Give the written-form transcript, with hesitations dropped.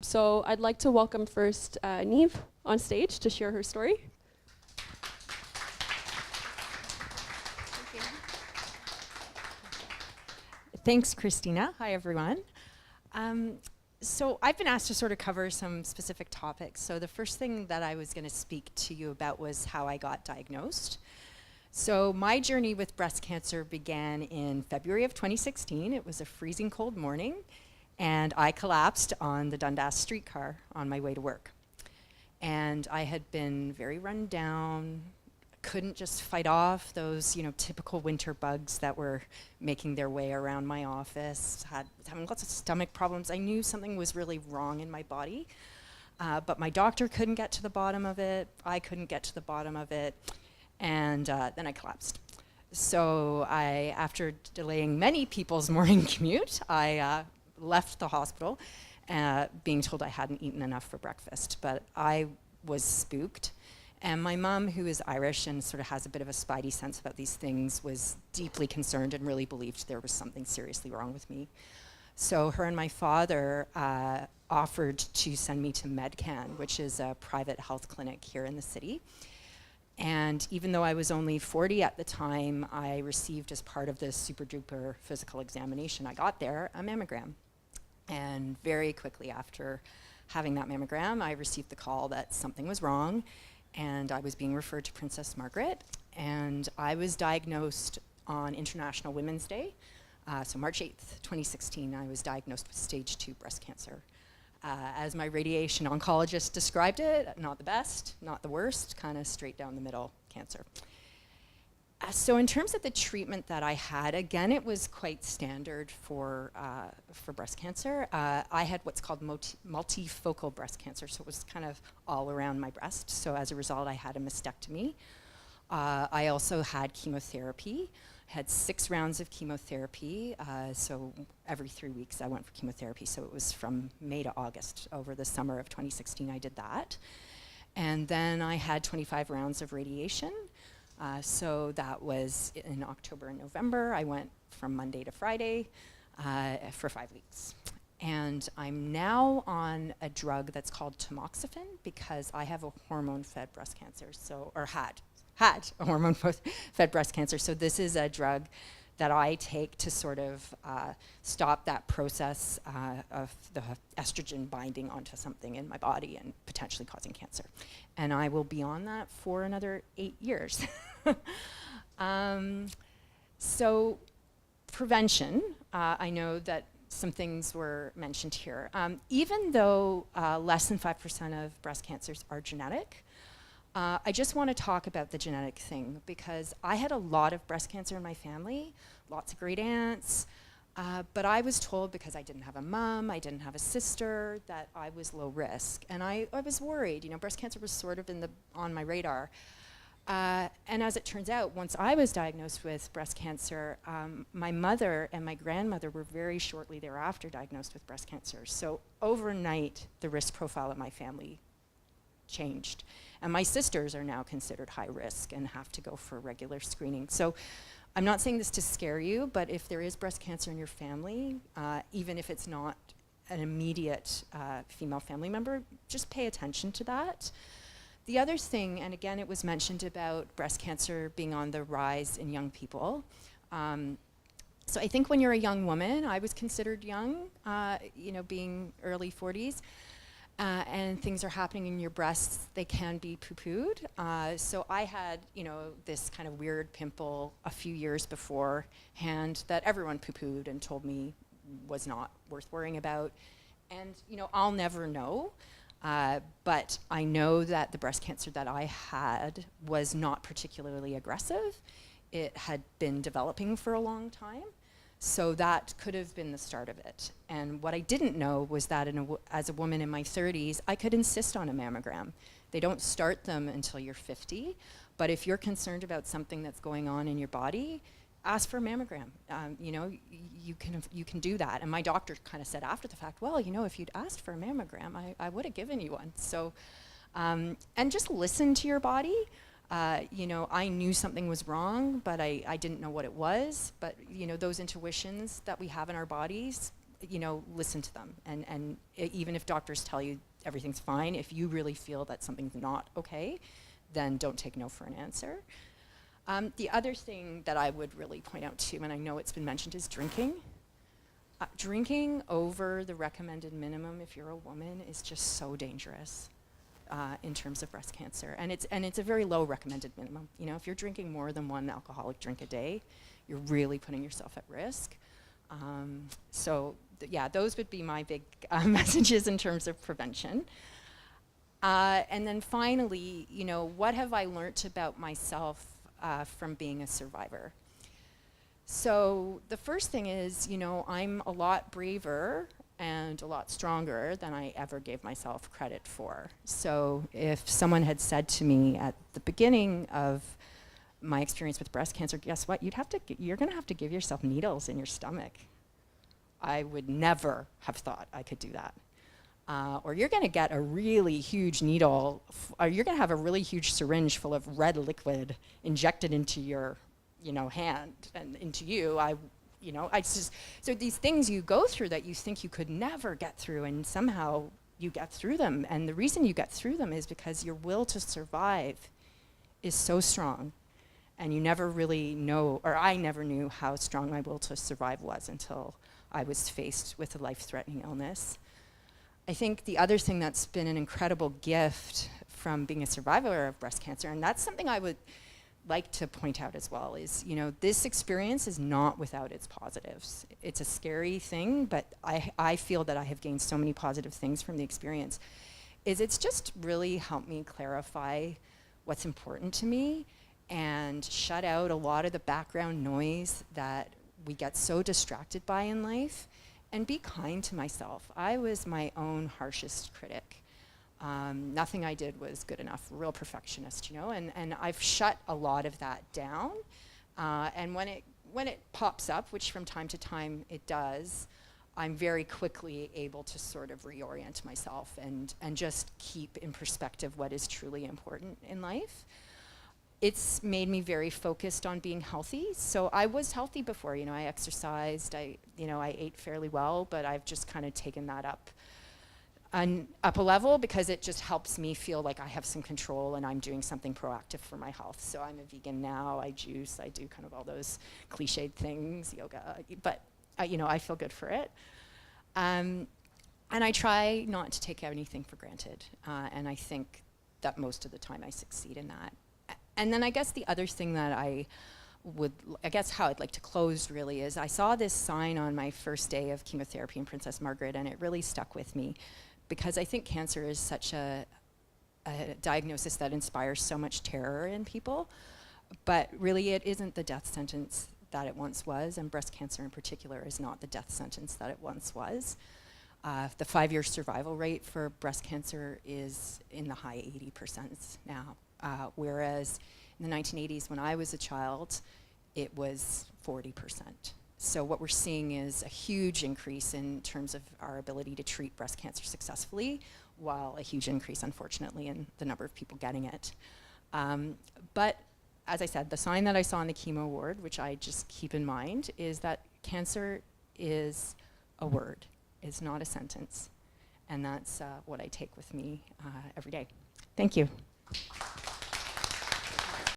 So I'd like to welcome first Niamh on stage to share her story. Thanks, Christina. Hi, everyone. So I've been asked to sort of cover some specific topics. So the first thing that I was going to speak to you about was how I got diagnosed. So my journey with breast cancer began in February of 2016. It was a freezing cold morning, and I collapsed on the Dundas streetcar on my way to work. And I had been very run down, couldn't just fight off those, typical winter bugs that were making their way around my office, having lots of stomach problems. I knew something was really wrong in my body, but my doctor couldn't get to the bottom of it. I couldn't get to the bottom of it, and then I collapsed. So after delaying many people's morning commute, I left the hospital, being told I hadn't eaten enough for breakfast, but I was spooked. And my mom, who is Irish and sort of has a bit of a spidey sense about these things, was deeply concerned and really believed there was something seriously wrong with me. So her and my father offered to send me to MedCan, which is a private health clinic here in the city. And even though I was only 40 at the time, I received, as part of this super duper physical examination I got there, a mammogram. And very quickly after having that mammogram, I received the call that something was wrong, and I was being referred to Princess Margaret, and I was diagnosed on International Women's Day. So March 8th, 2016, I was diagnosed with stage 2 breast cancer. As my radiation oncologist described it, not the best, not the worst, kind of straight down the middle cancer. So in terms of the treatment that I had, again, it was quite standard for breast cancer. I had what's called multifocal breast cancer, so it was kind of all around my breast. So as a result, I had a mastectomy. I also had chemotherapy. I had 6 rounds of chemotherapy, so every 3 weeks I went for chemotherapy. So it was from May to August. Over the summer of 2016, I did that. And then I had 25 rounds of radiation. So that was in October and November. I went from Monday to Friday for 5 weeks. And I'm now on a drug that's called tamoxifen because I have a hormone-fed breast cancer, or had a hormone-fed breast cancer. So this is a drug that I take to sort of stop that process of the estrogen binding onto something in my body and potentially causing cancer. And I will be on that for another 8 years. So prevention, I know that some things were mentioned here. Even though less than 5% of breast cancers are genetic, I just want to talk about the genetic thing because I had a lot of breast cancer in my family, lots of great aunts, but I was told because I didn't have a mom, I didn't have a sister, that I was low risk. And I was worried. Breast cancer was sort of on my radar. And as it turns out, once I was diagnosed with breast cancer, my mother and my grandmother were very shortly thereafter diagnosed with breast cancer. So overnight, the risk profile of my family changed. And my sisters are now considered high risk and have to go for regular screening. So I'm not saying this to scare you, but if there is breast cancer in your family, even if it's not an immediate female family member, just pay attention to that. The other thing, and again, it was mentioned about breast cancer being on the rise in young people. So I think when you're a young woman, I was considered young, being early 40s, and things are happening in your breasts, they can be poo-pooed. So I had, this kind of weird pimple a few years beforehand that everyone poo-pooed and told me was not worth worrying about. And, I'll never know. But I know that the breast cancer that I had was not particularly aggressive. It had been developing for a long time. So that could have been the start of it. And what I didn't know was that as a woman in my 30s, I could insist on a mammogram. They don't start them until you're 50. But if you're concerned about something that's going on in your body, ask for a mammogram. You can do that. And my doctor kind of said after the fact, well, if you'd asked for a mammogram, I would have given you one. So, and just listen to your body. I knew something was wrong, but I didn't know what it was. But, those intuitions that we have in our bodies, listen to them. And even if doctors tell you everything's fine, if you really feel that something's not okay, then don't take no for an answer. The other thing that I would really point out too, and I know it's been mentioned, is drinking. Drinking over the recommended minimum if you're a woman is just so dangerous in terms of breast cancer. And it's a very low recommended minimum. If you're drinking more than one alcoholic drink a day, you're really putting yourself at risk. Those would be my big messages in terms of prevention. And then finally, what have I learned about myself from being a survivor? So the first thing is, I'm a lot braver and a lot stronger than I ever gave myself credit for. So if someone had said to me at the beginning of my experience with breast cancer, guess what? You're going to have to give yourself needles in your stomach. I would never have thought I could do that. Or you're going to get a really huge needle, or you're going to have a really huge syringe full of red liquid injected into your hand and into you. So these things you go through that you think you could never get through, and somehow you get through them. And the reason you get through them is because your will to survive is so strong. And you never really know, or I never knew how strong my will to survive was until I was faced with a life-threatening illness. I think the other thing that's been an incredible gift from being a survivor of breast cancer, and that's something I would like to point out as well, is this experience is not without its positives. It's a scary thing, but I feel that I have gained so many positive things from the experience. It's just really helped me clarify what's important to me and shut out a lot of the background noise that we get so distracted by in life, and be kind to myself. I was my own harshest critic. Nothing I did was good enough, real perfectionist, and I've shut a lot of that down. And when it pops up, which from time to time it does, I'm very quickly able to sort of reorient myself and just keep in perspective what is truly important in life. It's made me very focused on being healthy. So I was healthy before, I exercised, I ate fairly well, but I've just kind of taken that up a level because it just helps me feel like I have some control and I'm doing something proactive for my health. So I'm a vegan now, I juice, I do kind of all those cliched things, yoga, but I feel good for it. And I try not to take anything for granted. And I think that most of the time I succeed in that. And then I guess the other thing that how I'd like to close really is I saw this sign on my first day of chemotherapy in Princess Margaret, and it really stuck with me because I think cancer is such a diagnosis that inspires so much terror in people, but really it isn't the death sentence that it once was, and breast cancer in particular is not the death sentence that it once was. The 5-year survival rate for breast cancer is in the high 80% now. Whereas in the 1980s, when I was a child, it was 40%. So what we're seeing is a huge increase in terms of our ability to treat breast cancer successfully, while a huge increase, unfortunately, in the number of people getting it. But as I said, the sign that I saw in the chemo ward, which I just keep in mind, is that cancer is a word, it's not a sentence. And that's what I take with me every day. Thank you.